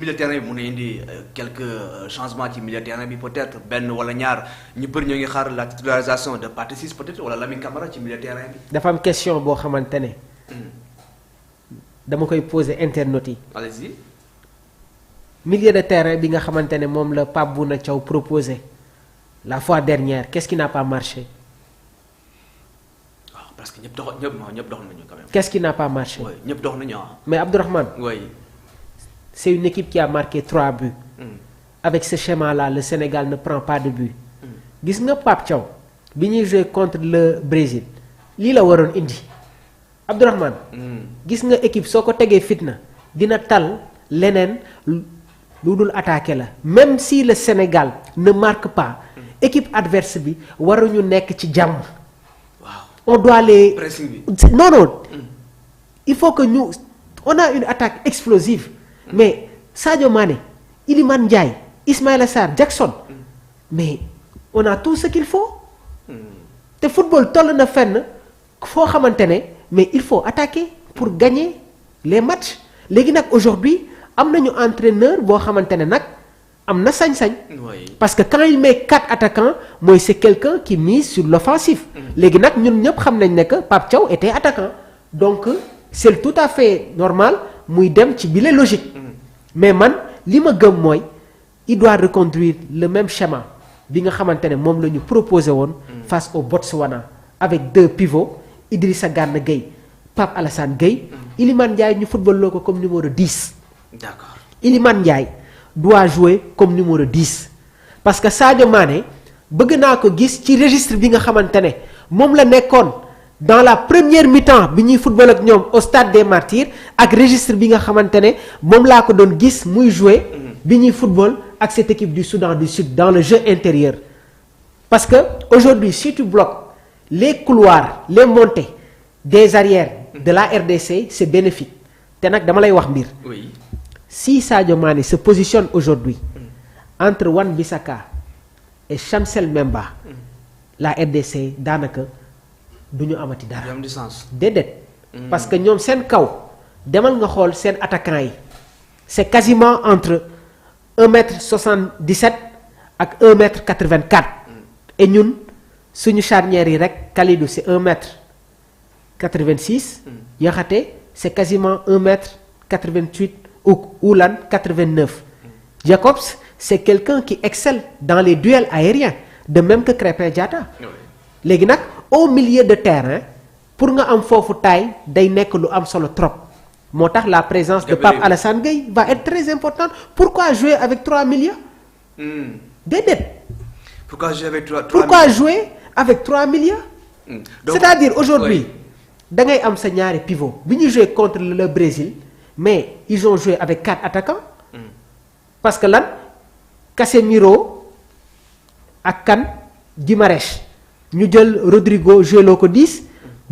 milieu terrain bi mun na indi quelques changements ci milieu terrain bi peut-être benn wala ñaar ñu bëri ñoo ngi xaar la titularisation de Pathé Ciss peut-être wala Lamine Camara ci milieu terrain bi. dafa am question boo xamante ne. dama koy poser internautes yi. allez-y. milieu de terrain bi nga xamante ne moom la Pape Bouna Thiaw proposé la fois dernière qu'est-ce qui n'a pas marché. waaw parce que ñëpp dox nañu quand même. qu'est-ce qui n'a pas marché. oui ñëpp dox nañu ah. mais Abdourahmane. oui. c'est une équipe qui a marqué 3 buts. Avec ce schéma-là le Sénégal ne prend pas de but. gis nga Pape Thiaw bi ñuy jouer contre le Brésil lii la waroon indi Abdourahmane. gis nga équipe soo ko tegee fitna dina tal leneen lu dul attaquer la même si le Sénégal ne marque pas équipe adverse bi waruñu nekk ci jàmm. on doit les pressing bi. non il faut que ñu on a une attaque explosive. mais Sadio Mané Iliman Ndiaye Ismaïla Sarr Jackson mais on a tout ce qu'il faut te football toll na fenn foo xamante ne mais il faut attaquer pour gagner les matchs léegi nag aujourd'hui am nañu entraîneur boo xamante ne nag am na sañ-sañ. parce que quand il met 4 attaquants mooy c'est quelqu'un qui mise sur l'offensif. léegi nag ñun ñëpp xam nañ ne que Pape Thiaw était attaquant donc c'est tout à fait normal muy dem ci bile logique. mais man li ma gëm mooy il doit reconduire le même schéma bi nga xamante ne moom la ñu proposé woon. face au Botswana avec 2 pivots Idrissa Gana Gueye Pape Alassane Gueye. Iliman Ndiaye ñu football loo ko comme numéro 10. d'accord Iliman Ndiaye doit jouer comme numéro 10 parce que Sadio Mané bëgg naa ko gis ci registre bi nga xamante ne moom la nekkoon. dans la première mi-temps bi ñuy football ak ñoom au stade des Martyrs ak registre bi nga xamante ne moom laa ko doon gis muy jouer bi ñuy football ak cette équipe du Soudan du Sud dans le jeu intérieur parce que aujourd'hui si tu bloques les couloirs les montées des arrières de la RDC c'est bénéfique te nag dama lay wax mbir. oui. si Sadio Mané se positionne aujourd'hui entre Wan-Bissaka et Chancel Mbemba la RDC daanaka. du ñu amati dara déedéet parce que ñoom seen kaw demal nga xool seen attaquants yi c'est quasiment entre 1m77 ak 1m84 et ñun suñu charnière yi rek Kalidou c'est 1m86 Yaxate c'est quasiment 1m88 ou lan 89 Jacobs c'est quelqu'un qui excelle dans les duels aériens de même que Krépin Diatta léegi nag au milieu de terrain pour nga am foofu taille day nekk lu am solo trop moo tax la présence de Pape Alassane Gueye va être très importante pourquoi jouer avec 3 milieux. déedéet. pourquoi jouer avec 3 milieux. Donc, c'est-à-dire aujourd'hui da ngay am sa ñaari pivot bi ñu jouer contre le Brésil mais ils ont joué avec 4 attaquants. parce que lan Casemiro ak kan Guimarães ñu jël Rodrigo joué loo ko 10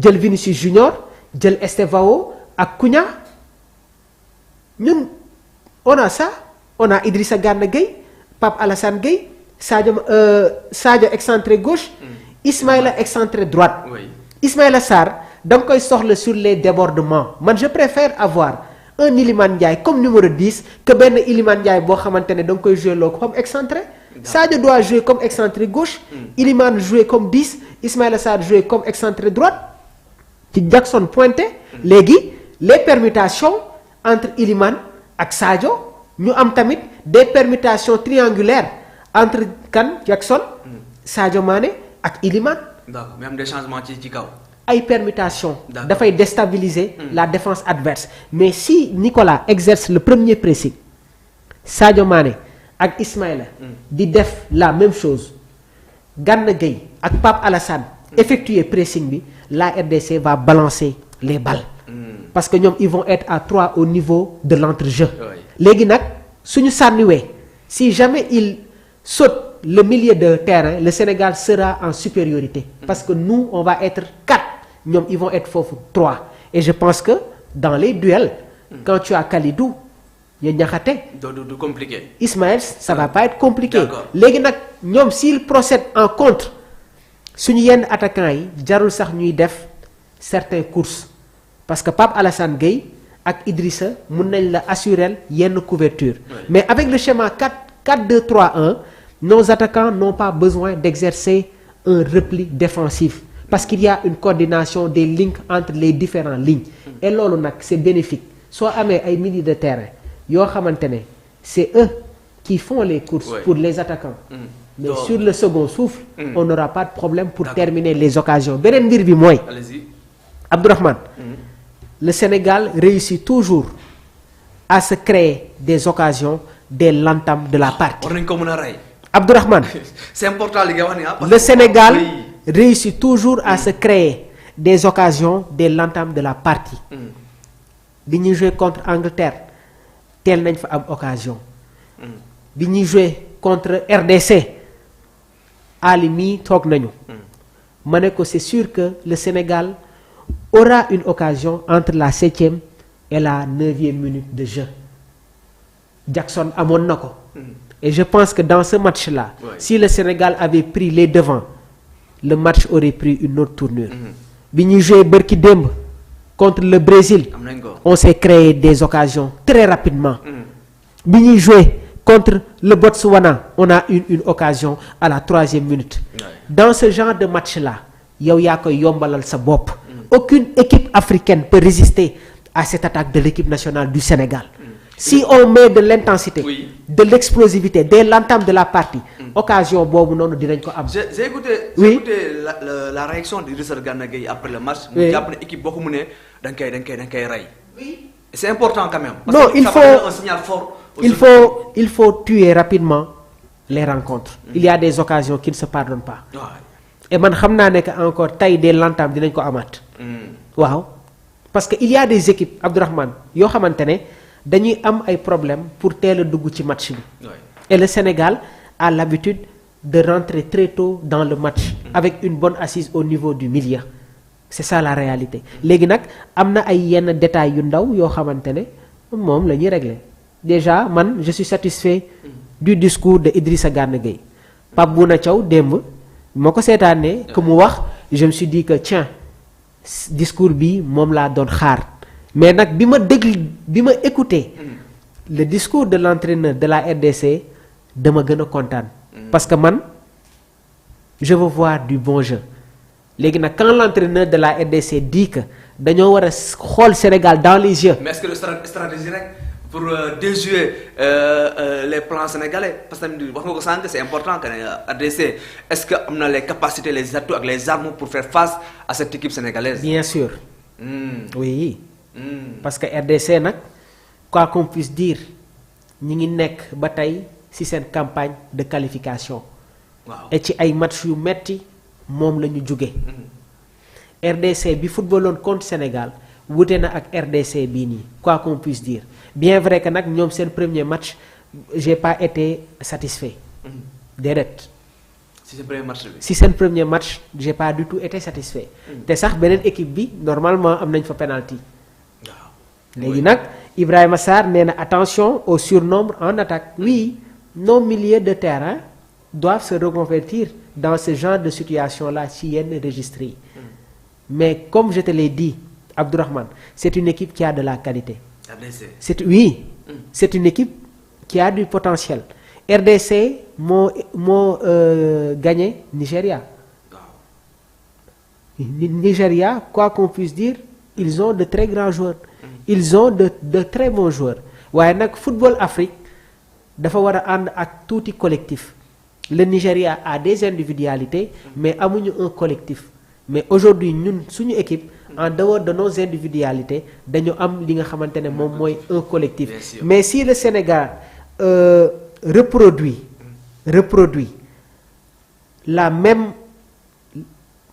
jël Vinicius Junior jël Estevao ak Cunha ñun on a ça on a Idrissa Gana Gueye Pape Alassane Gueye Sadio excentré gauche Ismaïla excentré droite. Ismaïla Sarr da nga koy soxla sur les débordements man je préfère avoir un Iliman Ndiaye comme numéro 10 que benn Iliman Ndiaye boo xamante ne da nga koy joué loo ko comme excentré. Sadio doit jouer comme excentré gauche. Iliman jouer comme 10 Ismaïla Sarr jouer comme excentré droite. ci Jackson pointé. léegi les permutations entre Iliman ak Sadio ñu am tamit des permutations triangulaires entre kan Jackson. Sadio Mané ak Iliman. d'accord mais am des changements ci kaw. ay permutations. dafay déstabiliser la défense adverse mais si Nicolas exerce le premier pressing Sadio Mané. ak Ismaïla di def la même chose Gana Gueye ak Pape Alassane effectuer pressing bi la RDC va balancer les balles parce que ñoom ils vont être à 3 au niveau de l'entrejeu léegi nag suñu sànniwee si jamais il saute le milieu de terrain le Sénégal sera en supériorité parce que nous on va être 4 ñoom ils vont être foofu 3 et je pense que dans les duels quand tu as Kalidou ya Ñaxate du compliqué. Ismaël ça va pas être compliqué. léegi nag ñoom s'il procède en contre suñu yenn attaquants yi jarul sax ñuy def certaines courses parce que Pape Alassane Gueye ak Idrissa mun nañ la assurer yenn couverture. Mais avec le schéma 4-2-3-1 nos attaquants n'ont pas besoin d'exercer un repli défensif parce qu'il y a une coordination des lignes entre les différentes lignes. Et loolu nag c'est bénéfique soo amee ay milieux de terrain yoo xamante ne c'est eux qui font les courses pour les attaquants. Mais sur le second souffle on n'aura pas de problème pour terminer les occasions. Beneen mbir bi mooy Abdourahmane le Sénégal réussit toujours à se créer des occasions dès l'entame de la partie. war nañ ko mën a rey. Abdourahmane c'est important li nga wax ni le Sénégal réussit toujours à se créer des occasions dès l'entame de la partie. bi ñuy jouer contre Angleterre teel nañ fa am occasion. bi ñuy jouer contre RDC Ali mii toog nañu. ma ne ko c'est sûr que le Sénégal aura une occasion entre la 7e et la 9e minute de jeu. Jackson amoon na ko. Et je pense que dans ce match-là, si le Sénégal avait pris les devants, le match aurait pris une autre tournure. Bi ñuy joué bërki démb contre le Brésil, on s'est créé des occasions très rapidement. Bi ñuy joué contre le Botswana, on a eu une occasion à la 3e minute. Dans ce genre de match-là, yow yaa koy yombalal sa bopp. Aucune équipe africaine peut résister à cette attaque de l'équipe nationale du Sénégal. Si on met de l'intensité, de l'explosivité dès l'entame de la partie, occasion boobu noonu dinañ ko am. J'ai écouté la réaction d'Idrissa Gana Gueye après le match. mu jàpp ne équipe boo ko mënee da nga koy rey. C'est important quand même. Parce non que il ça faut va donner un signal fort. il faut tuer rapidement les rencontres. Il y a des occasions qui ne se pardonnent pas. Et man xam naa ne que encore tey dès l'entame dinañ ko amaat. waaw parce que il y a des équipes Abdourahmane yoo xamante ne dañuy am ay problèmes pour teel a dugg ci match bi. Et le Sénégal a l'habitude de rentrer très tôt dans le match avec une bonne assise au niveau du milieu. C'est ça la réalité. Léegi nag am na ay yenn détails yu ndaw yoo xamante ne moom la ñuy régler. Déjà man je suis satisfait du discours de Idrissa Gana Gueye. Pape Bouna Thiaw démb moo ko seetaanee que mu wax je me suis dit que tiens discours bi moom laa doon xaar. Mais nag bi ma écouté le discours de l'entraîneur de la RDC dama gën a kontaan. Parce que man je veux voir du bon jeu. Léegi nag quand l'entraîneur de la RDC dit que dañoo war a xool Sénégal dans les yeux. Mais est-ce que le stratégie rek pour déjouer les plans sénégalais parce que wax nga ko sànq c'est important que RDC est-ce que am na les capacités les atouts ak les armes pour faire face à cette équipe sénégalaise. Bien sûr. Oui. Parce que RDC nag quoi qu'on puisse dire ñi ngi nekk ba tey ci seen campagne de qualification. Waaw. Et ci ay match yu metti moom la ñu jóge. RDC bi footballoon contre Sénégal wute na ak RDC bii nii quoi qu'on puisse dire bien vrai que nag ñoom seen premier match j'ai pas été satisfait. Déedéet. si seen premier match bi. si seen premier match j'ai pas du tout été satisfait. te sax beneen équipe bi normalement am nañ fa penalty. Léegi nag Ibrahima Sarr nee na attention au surnombre en attaque. Oui, nos milieux de terrain doivent se reconvertir dans ce genre de situation-là ci yenn registres yi. Mais comme je te l'ai dit Abdourahmane, c'est une équipe qui a de la qualité. RDC. C'est une équipe qui a du potentiel. RDC moo gagné Nigeria. Nigeria, quoi qu'on puisse dire, ils ont de très grands joueurs. Ils ont de très bons joueurs. waaye nag football Afrique dafa war a ànd ak tuuti collectif. Le Nigeria a des individualités mais amuñu un collectif. Mais aujourd'hui ñun suñu équipe en dehors de nos individualités dañu am li nga xamante ne moom mooy un collectif. Mais si le Sénégal reproduit la même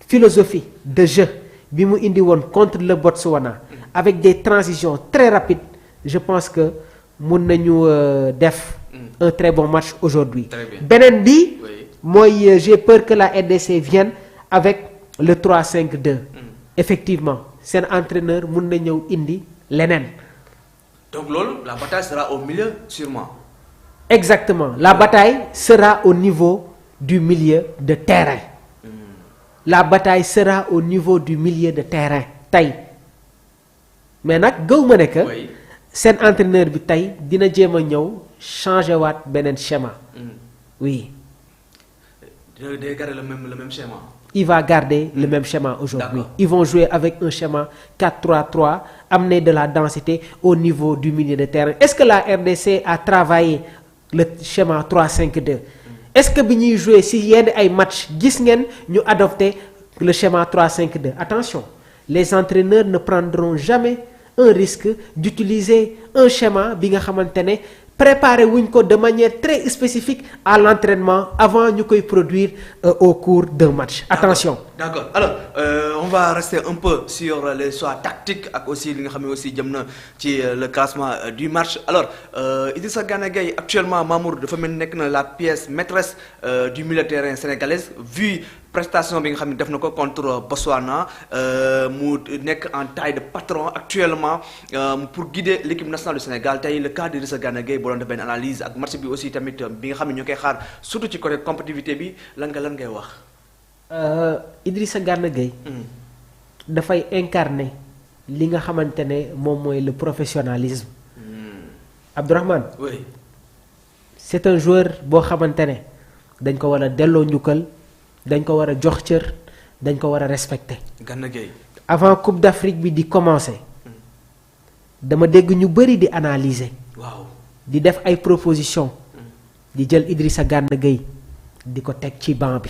philosophie de jeu bi mu indi woon contre le Botswana avec des transitions très rapides, je pense que mun nañu def un très bon match aujourd'hui. Beneen bi mooy j'ai peur que la RDC vienne avec le 3-5-2. Effectivement seen entraîneur mun na ñëw indi leneen. Donc loolu la bataille sera au milieu sûrement. Exactement, la bataille sera au niveau du milieu de terrain. La bataille sera au niveau du milieu de terrain tey mais nag gëw ma ne que Oui. seen entraîneur bi tey dina jéem a ñëw changer waat beneen schéma. Oui, De garder le même schéma. il va garder le même schéma aujourd'hui. D'accord. Ils vont jouer avec un schéma 4-3-3, amener de la densité au niveau du milieu de terrain. Est-ce que la RDC a travaillé le schéma 3-5-2? Est-ce que bi ñuy jouer si yenn ay match gis ngeen ñu adopté le schéma 3-5-2? Attention, les entraîneurs ne prendront jamais un risque d'utiliser un schéma bi nga xamante ne préparé wuñ ko de manière très spécifique à l'entraînement avant ñu koy produire au cours d'un match. Attention. D'accord. Alors, on va rester un peu sur les choix tactiques ak aussi li nga xam ne aussi jëm na ci le classement du match. Alors, Idrissa Gana Gueye actuellement Mamour dafa mel ni nekk na la pièce maîtresse du milieu de terrain sénégalaise vu prestation bi nga xam ne def na ko contre Botswana mu nekk en taille de patron actuellement pour guider l'équipe nationale du Sénégal tey le cas d'Idrissa Gana Gueye boo doon def benn analyse ak match bi aussi tamit bi nga xam ne ñu koy xaar surtout ci côté compétitivité bi lan ngay wax. Idrissa Gana Gueye dafay incarner li nga xamante ne moom mooy le professionnalisme. Abdourahmane. Oui. C'est un joueur boo xamante ne dañ ko war a delloo njukkal dañ ko war a jox cër dañ ko war a respecter. Gana Gueye. Avant Coupe d'Afrique bi di commencer dama dégg ñu bëri di analyser. Waaw. di def ay propositions. di jël Idrissa Gana Gueye di ko teg ci banc bi.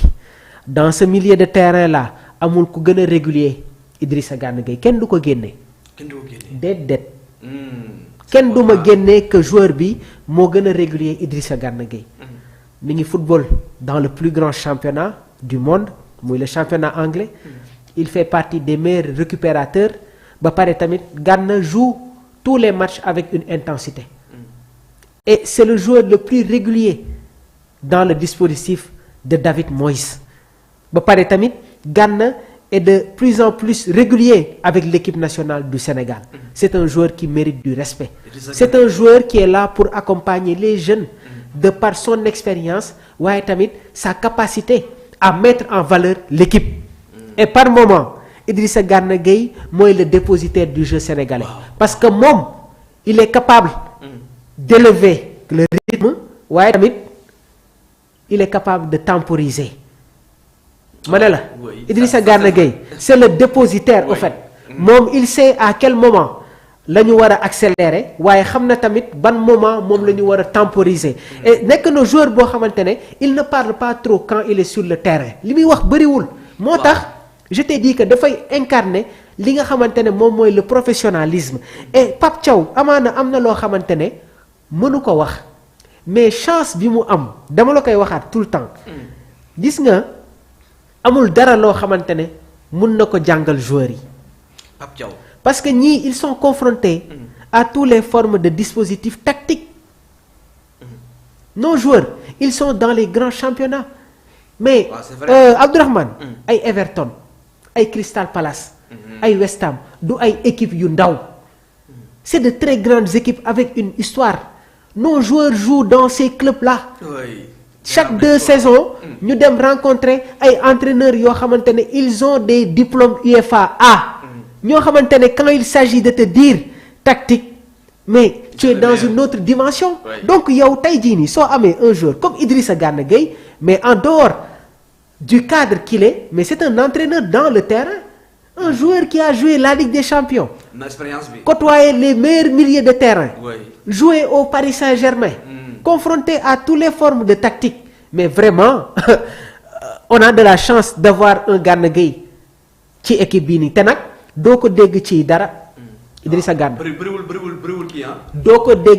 Dans ce milieu de terrain là amul ku gën a régulier Idrissa Gana Gueye kenn du ko génne. kenn du ko génne. déet. kenn du ma génne que joueur bi moo gën a régulier Idrissa Gana Gueye. mi ngi football dans le plus grand championnat du monde muy le championnat anglais. Il fait partie des meilleurs récupérateurs ba pare tamit Gana joue tous les matchs avec une intensité. Et c'est le joueur le plus régulier dans le dispositif de David Moyes. ba pare tamit Gana est de plus en plus régulier avec l'équipe nationale du Sénégal. C'est un joueur qui mérite du respect. C'est un joueur qui est là pour accompagner les jeunes de par son expérience waaye tamit sa capacité à mettre en valeur l'équipe. Et par moment Idrissa Gana Gueye mooy le dépositaire du jeu sénégalais. Parce que moom il est capable d'élever le rythme waaye tamit il est capable de temporiser. ma ne la Idrissa Gana Gueye c'est le dépositaire au fait. moom il sait à quel moment la ñu war a accélérer waaye xam na tamit ban moment moom la ñu war a temporiser. et nekk na joueur boo xamante ne il ne parle pas trop quand il est sur le terrain li muy wax bëriwul. moo tax je t'ai dit que dafay incarner li nga xamante ne moom mooy le professionnalisme. et Pape Thiaw amaana am na loo xamante ne mënu ko wax mais chance bi mu am dama la koy waxaat tout le temps. gis nga amul dara loo xamante ne mun na ko jàngal joueurs yi. Pape Thiaw. Parce que ñii ils sont confrontés à toutes les formes de dispositifs tactiques. Nos joueurs ils sont dans les grands championnats. mais Abdourahmane ay Everton ay Crystal Palace ay West Ham du ay équipes yu ndaw. c'est de très grandes équipes avec une histoire. Nos joueurs jouent dans ces clubs-là. Oui. Chaque 2 saisons ñu dem rencontrer ay entraîneurs yoo xamante ne ils ont des diplômes UEFA A. ñoo xamante ne quand il s'agit de te dire tactique mais tu es dans une autre dimension. Donc yow tey jii nii soo amee un joueur comme Idrissa Gana Gueye mais en dehors du cadre qu'il est mais c'est un entraîneur dans le terrain. Un joueur qui a joué la Ligue des Champions. Côtoyé les meilleurs milieux de terrain. Joué au Paris Saint-Germain. Confronté à toutes les formes de tactique. Mais vraiment on a de la chance d'avoir un Gana Gueye ci équipe bii nii te nag doo ko dégg ci dara Idrissa Gana. bëriwul kii ah. doo ko dégg